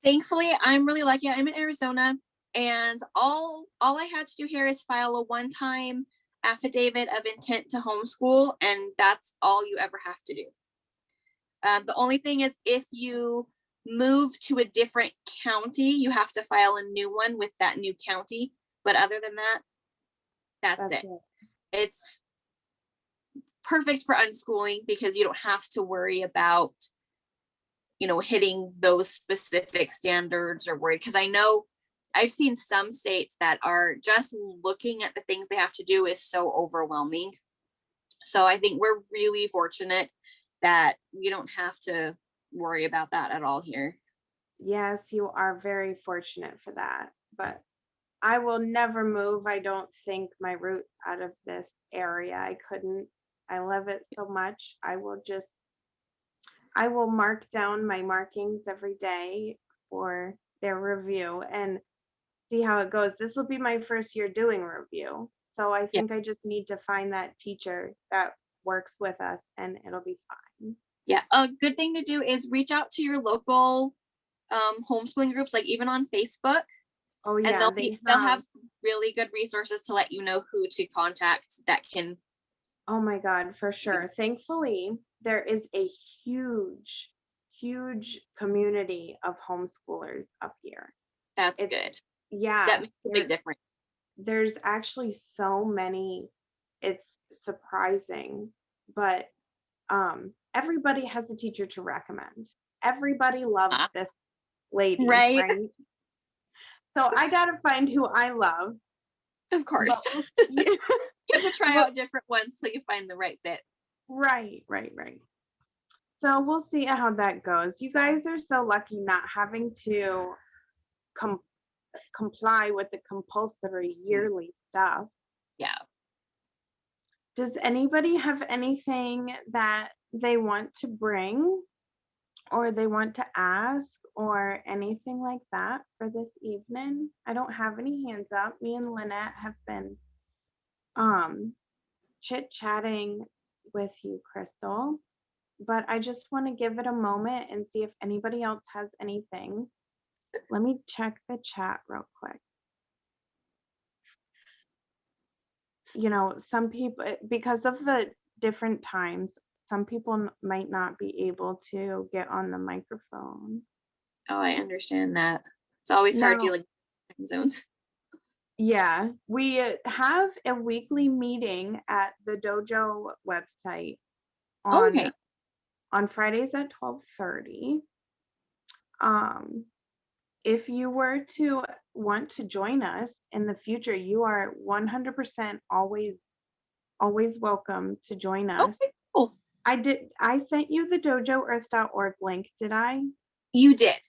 Thankfully, I'm really lucky. I'm in Arizona, and all I had to do here is file a one-time affidavit of intent to homeschool, and that's all you ever have to do. The only thing is, if you move to a different county, you have to file a new one with that new county. But other than that, that's it. It's perfect for unschooling because you don't have to worry about hitting those specific standards or worried, because I know I've seen some states that are just looking at the things they have to do is so overwhelming. So I think we're really fortunate that we don't have to worry about that at all here. Yes, you are very fortunate for that, but I will never move. I don't think my roots out of this area. I couldn't. I love it so much. I will mark down my markings every day for their review and see how it goes. This will be my first year doing review. So I Yeah. think I just need to find that teacher that works with us and it'll be fine. Yeah. A good thing to do is reach out to your local homeschooling groups, like even on Facebook, Oh and yeah, they'll have really good resources to let you know who to contact that can. oh my God, for sure. Thankfully, there is a huge, huge community of homeschoolers up here. That's It's good. yeah, That makes a big difference. there's actually so many. It's surprising, but everybody has a teacher to recommend. Everybody loves this lady, Right. right? So I gotta find who I love. Of course. But yeah, You have to try well, out different ones till you find the right fit. right, right, right. So we'll see how that goes. You guys are so lucky not having to com- comply with the compulsory yearly stuff. Yeah. Does anybody have anything that they want to bring or they want to ask or anything like that for this evening? I don't have any hands up. Me and Lynette have been um chit-chatting with you, Crystal, but I just want to give it a moment and see if anybody else has anything. Let me check the chat real quick. You know, some people, because of the different times, some people might not be able to get on the microphone. Oh, I understand that. It's always hard Now, dealing with time zones. yeah, we have a weekly meeting at the dojo website Okay. on Fridays at 12:30. Um, if you were to want to join us in the future, you are 100% always welcome to join us. Okay, cool. I sent you the dojoearth.org link, did I? You did.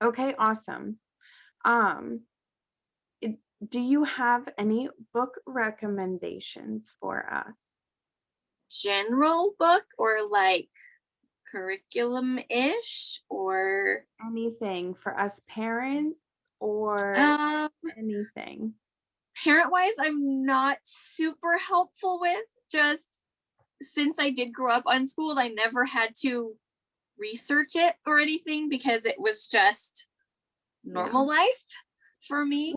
Okay, awesome. Um, do you have any book recommendations for us? General book or like curriculum-ish or Anything for us parents or um anything? parent-wise, I'm not super helpful with, just since I did grow up unschooled, I never had to research it or anything because it was just normal life for me.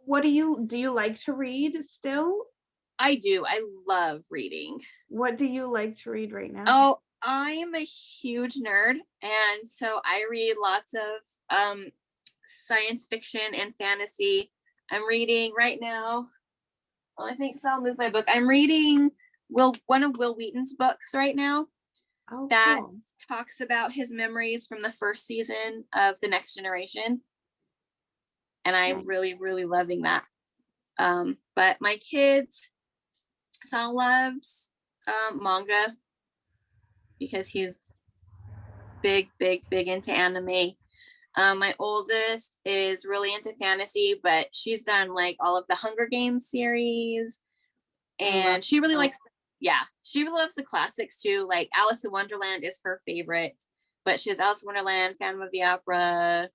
What do you like to read still? I do. I love reading. What do you like to read right now? Oh, I am a huge nerd, and so I read lots of science fiction and fantasy. I'm reading right now. Well, I think so. I'll move my book. I'm reading one of Will Wheaton's books right now Oh, that cool. talks about his memories from the first season of The Next Generation. And I'm Nice. really, really loving that. But my kids, son loves manga because he's big into anime. My oldest is really into fantasy, but she's done like all of the Hunger Games series, and she really likes, she really loves the classics too. Like Alice in Wonderland is her favorite, but she has Alice in Wonderland, Phantom of the Opera.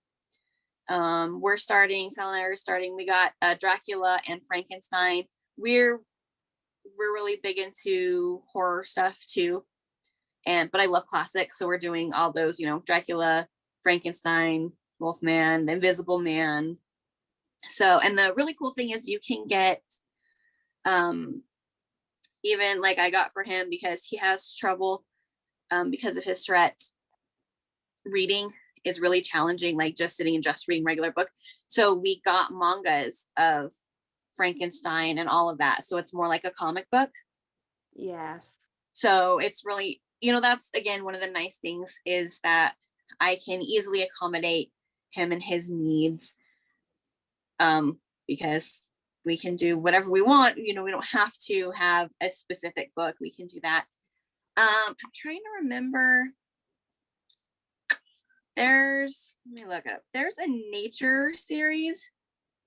Sal and I are starting. We got Dracula and Frankenstein. We're really big into horror stuff too, but I love classics, so we're doing all those, Dracula, Frankenstein, Wolfman, Invisible Man. So, and the really cool thing is you can get even like I got for him because he has trouble because of his Tourette's. Reading is really challenging, like just sitting and just reading regular book. So we got mangas of Frankenstein and all of that. So it's more like a comic book. Yes. So it's really, that's again one of the nice things is that I can easily accommodate him and his needs, because we can do whatever we want. We don't have to have a specific book. We can do that. I'm trying to remember. Let me look up. There's a nature series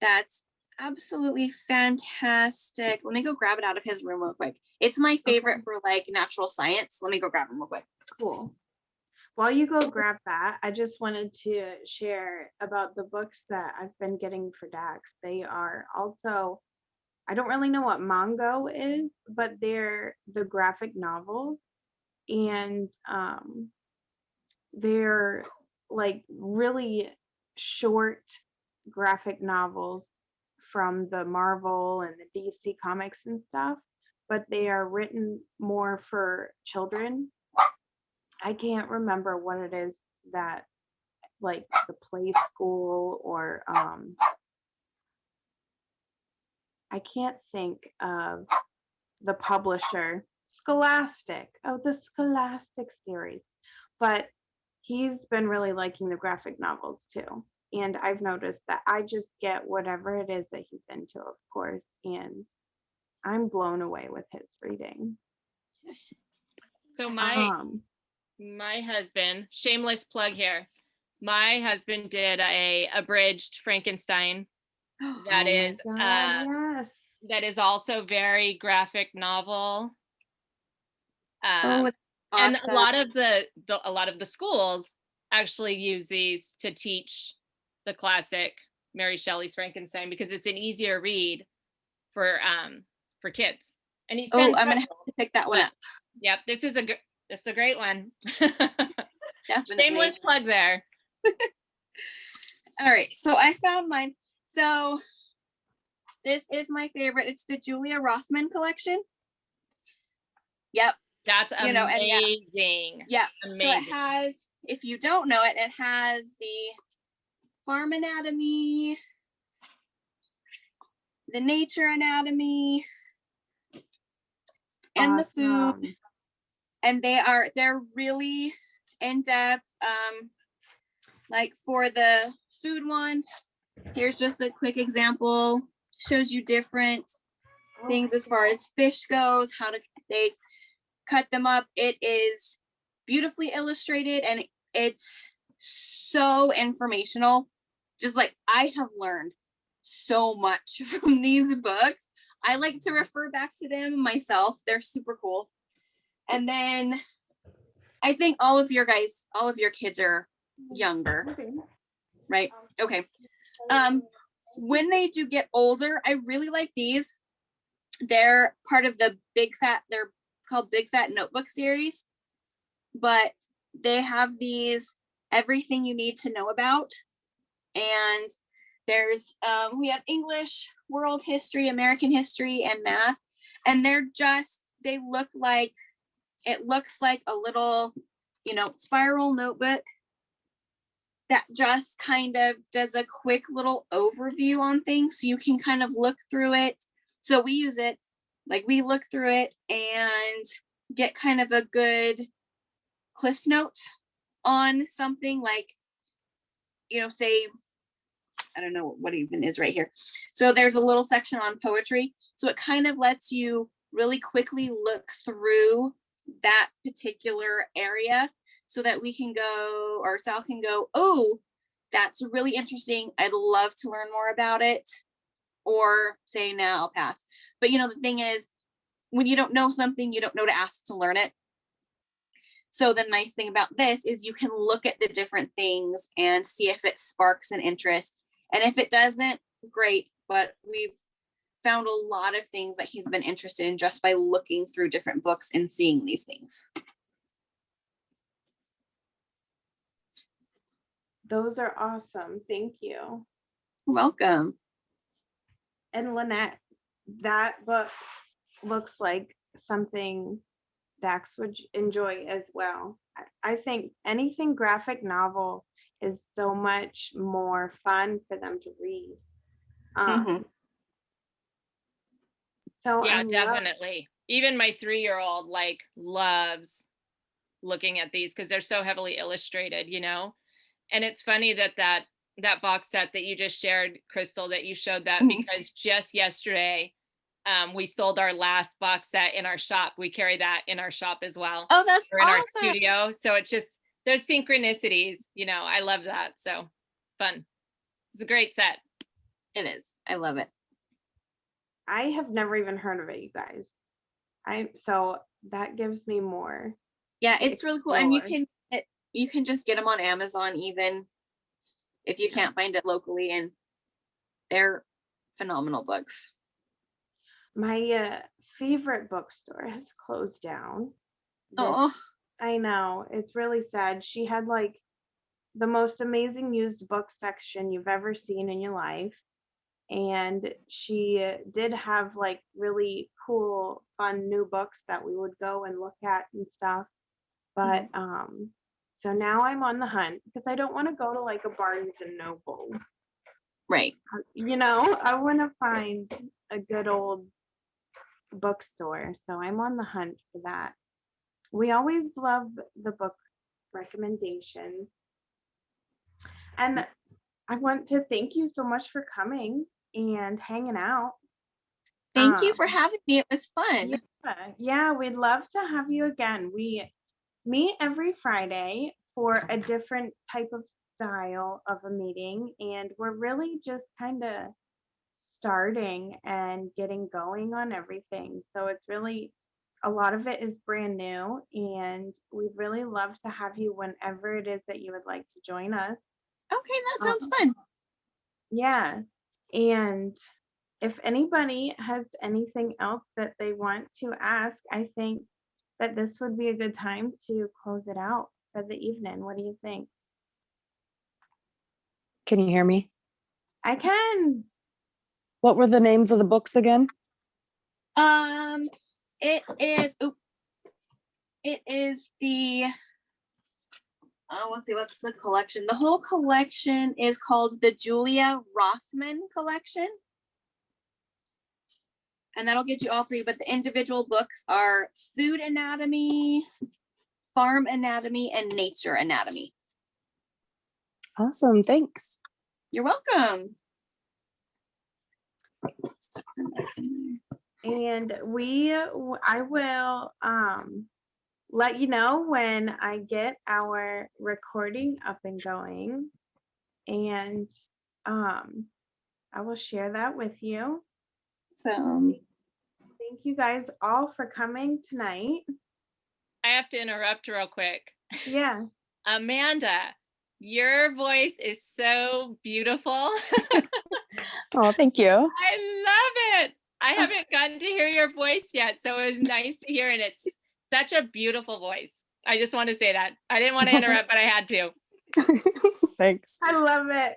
that's absolutely fantastic. Let me go grab it out of his room real quick. It's my favorite for like natural science. Let me go grab him real quick. Cool. while you go grab that, I just wanted to share about the books that I've been getting for Dax. They are also, I don't really know what mango is, but they're the graphic novels, and they're like really short graphic novels from the Marvel and the DC comics and stuff, but they are written more for children. I can't remember what it is that, like, the play school or I can't think of the publisher. Scholastic. Oh, the Scholastic series. But he's been really liking the graphic novels too. And I've noticed that I just get whatever it is that he's into, of course, and I'm blown away with his reading. So my Um, husband, shameless plug here. My husband did a abridged Frankenstein that oh is my God, yes. that is also very graphic novel. Oh, Um, it's and awesome. a lot of the schools actually use these to teach the classic Mary Shelley's Frankenstein because it's an easier read for kids. And he's Oh, done I'm gonna have several, to pick that one but up. yep, this is a great one. Definitely. Shameless plug there. All right, so I found mine. So this is my favorite. It's the Julia Rothman collection. Yep. That's You know, and yeah. amazing. Yep. Amazing. So it has, if you don't know it, it has the farm anatomy, the nature anatomy, and the food. Awesome. And they're really in depth. Like for the food one, here's just a quick example. Shows you different things as far as fish goes, how they cut them up. It is beautifully illustrated and it's so informational. Just like I have learned so much from these books. I like to refer back to them myself. They're super cool. And then I think all of your kids are younger, Okay. right? Okay. When they do get older, I really like these. They're part of the they're called Big Fat Notebook series, but they have these everything you need to know about. And there's we have English, world history, American history, and math. And they look like, it looks like a little, spiral notebook that just kind of does a quick little overview on things so you can kind of look through it. So we use it, like we look through it and get kind of a good Cliff Notes on something, like, say, I don't know what even is right here. So there's a little section on poetry. So it kind of lets you really quickly look through that particular area so that we can go, or Sal can go, oh, that's really interesting. I'd love to learn more about it. Or say, no, I'll pass. But the thing is, when you don't know something, you don't know to ask to learn it. So the nice thing about this is you can look at the different things and see if it sparks an interest. And if it doesn't, great. But we've found a lot of things that he's been interested in just by looking through different books and seeing these things. Those are awesome. Thank you. You're welcome. And Lynette, that book looks like something Dax would enjoy as well. I think anything graphic novel is so much more fun for them to read. So yeah, definitely. Even my 3-year-old like loves looking at these because they're so heavily illustrated, And it's funny that box set that you just shared, Crystal, that you showed that because just yesterday we sold our last box set in our shop. We carry that in our shop as well. Oh, that's or in awesome. our studio. So it's just those synchronicities, I love that. So fun. It's a great set. It is. I love it. I have never even heard of it, you guys. So that gives me more. Yeah, it's really cool. And you can you can just get them on Amazon even if you can't find it locally, and they're phenomenal books. My favorite bookstore has closed down. Oh, I know, it's really sad. She had like the most amazing used book section you've ever seen in your life. And she did have like really cool, fun new books that we would go and look at and stuff. But so now I'm on the hunt because I don't want to go to like a Barnes and Noble. right. You know, I want to find a good old bookstore. So I'm on the hunt for that. We always love the book recommendations. And I want to thank you so much for coming and hanging out. Thank you for having me. It was fun. Yeah, we'd love to have you again. We meet every Friday for a different type of style of a meeting, and we're really just kind of starting and getting going on everything. So it's really a lot of it is brand new, and we'd really love to have you whenever it is that you would like to join us. Okay, that sounds fun. Yeah. And if anybody has anything else that they want to ask, I think that this would be a good time to close it out for the evening. What do you think? Can you hear me? I can. What were the names of the books again? It is. It is the. Let's see. What's the collection? The whole collection is called the Julia Rossman Collection, and that'll get you all three. But the individual books are Food Anatomy, Farm Anatomy, and Nature Anatomy. Awesome, thanks. You're welcome. And I will let you know when I get our recording up and going. And I will share that with you. So Thank you guys all for coming tonight. I have to interrupt real quick. Yeah. Amanda, your voice is so beautiful. Oh, thank you. I love it. I haven't gotten to hear your voice yet, so it was nice to hear, and it's such a beautiful voice. I just want to say that. I didn't want to interrupt, but I had to. Thanks. I love it.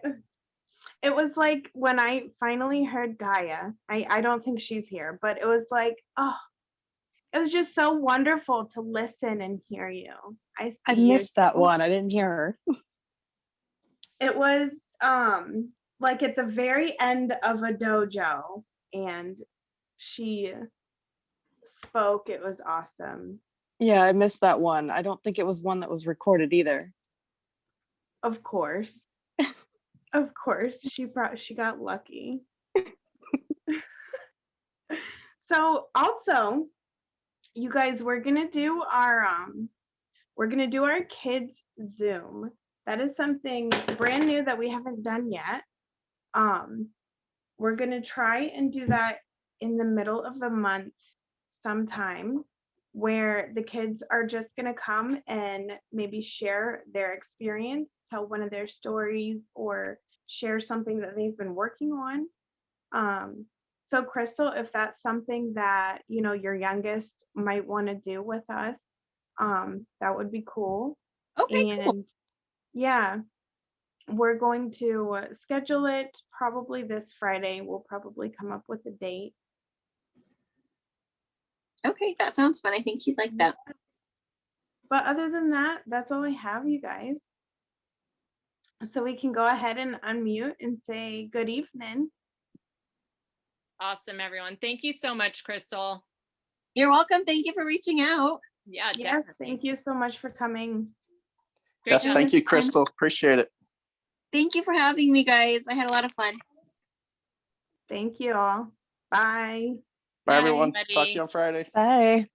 It was like when I finally heard Gaia, I don't think she's here, but it was like, oh, it was just so wonderful to listen and hear you. I missed that one. I didn't hear her. It was like at the very end of a dojo, and she spoke. It was awesome. Yeah, I missed that one. I don't think it was one that was recorded either. Of course. Of course. She got lucky. So also, you guys, we're gonna do our kids Zoom. That is something brand new that we haven't done yet. We're gonna try and do that in the middle of the month sometime, where the kids are just gonna come and maybe share their experience, tell one of their stories, or share something that they've been working on. So Crystal, if that's something that your youngest might want to do with us, that would be cool. okay, And cool. yeah, we're going to schedule it probably this Friday. We'll probably come up with a date. Okay, that sounds fun. I think you'd like that. But other than that, that's all I have, you guys. So we can go ahead and unmute and say good evening. Awesome, everyone. Thank you so much, Crystal. You're welcome. Thank you for reaching out. Yeah, Yes, definitely. thank you so much for coming. Great Yes, job. thank you, Crystal. Appreciate it. Thank you for having me, guys. I had a lot of fun. Thank you all. Bye. Bye, Bye, everyone. everybody. Talk to you on Friday. Bye.